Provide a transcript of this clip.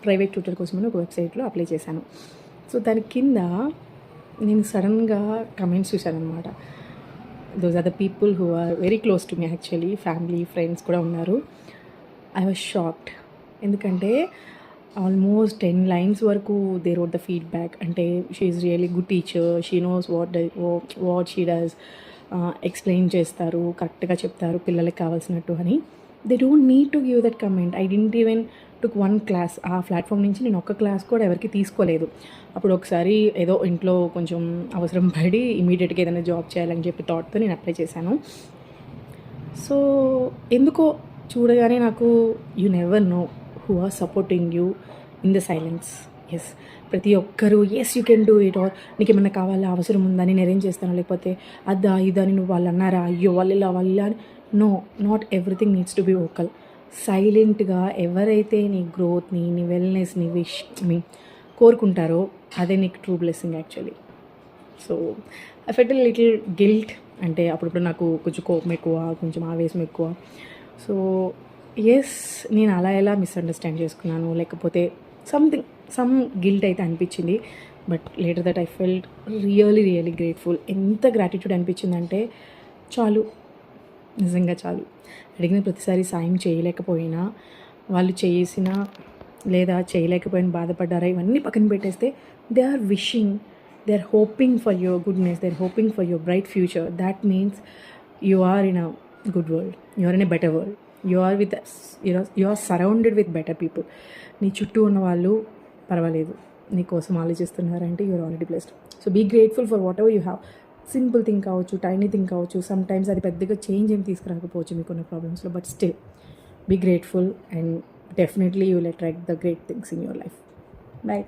Private tutor కోసమని ఒక వెబ్సైట్లో అప్లై చేశాను. సో దాని కింద నేను సడన్గా కమెంట్స్ చూశానమాట. Those are the people who are very close to me, actually family friends కూడా ఉన్నారు. I was shocked. ఎందుకంటే ఆల్మోస్ట్ 10 lines వరకు దే రోట్ ద ఫీడ్బ్యాక్. అంటే she is really good teacher, she knows what she does, explain చేస్తారు, కరెక్ట్గా చెప్తారు పిల్లలకి కావాల్సినట్టు అని. They don't need to give that comment. I didn't even took 1 class. ఆ ప్లాట్ఫామ్ నుంచి నేను ఒక్క క్లాస్ కూడా ఎవరికి తీసుకోలేదు. అప్పుడు ఒకసారి ఏదో ఇంట్లో కొంచెం అవసరం పడి ఇమీడియట్గా ఏదైనా జాబ్ చేయాలని చెప్పి థాట్తో నేను అప్లై చేశాను. సో ఎందుకో చూడగానే నాకు you never know who are supporting you in the silence. Yes, ప్రతి ఒక్కరూ yes you can do it, or నీకు ఏమన్నా కావాలా, అవసరం ఉందా, నేను అరేంజ్ చేస్తాను, లేకపోతే అదా ఇదా అని నువ్వు వాళ్ళు అన్నారా, అయ్యో వాళ్ళు ఇలా వాళ్ళు ఇలా. No, not everything needs to be vocal. సైలెంట్గా ఎవరైతే నీ గ్రోత్ని, నీ వెల్నెస్ని కోరుకుంటారో అదే నీకు true blessing actually. So I felt little guilt. అంటే అప్పుడప్పుడు నాకు కొంచెం కోపం ఎక్కువ, కొంచెం ఆవేశం ఎక్కువ. సో ఎస్, నేను అలా ఎలా మిస్అండర్స్టాండ్ చేసుకున్నాను, లేకపోతే సమ్ గిల్ట్ అయితే అనిపించింది. But later that I felt really grateful. ఎంత గ్రాటిట్యూడ్ అనిపించిందంటే చాలు, నిజంగా చాలు. అడిగిన ప్రతిసారి సాయం చేయలేకపోయినా, వాళ్ళు చేసినా లేదా చేయలేకపోయినా బాధపడ్డారా, ఇవన్నీ పక్కన పెట్టేస్తే they are wishing, they are hoping for your goodness, they are hoping for your bright future. That means you are in a good world, you are in a better world, you are surrounded with better people. నీ చుట్టూ ఉన్న వాళ్ళు పర్వాలేదు, నీ కోసం ఆలోచిస్తున్నారంటే you are already blessed. So be grateful for whatever you have. Simple thing కావచ్చు, tiny thing కావచ్చు, సమ్ టైమ్స్ అది పెద్దగా చేంజ్ ఏం తీసుకురాకపోవచ్చు మీకున్న ప్రాబ్లమ్స్లో, but still be grateful and definitely you will attract the great things in your life. By.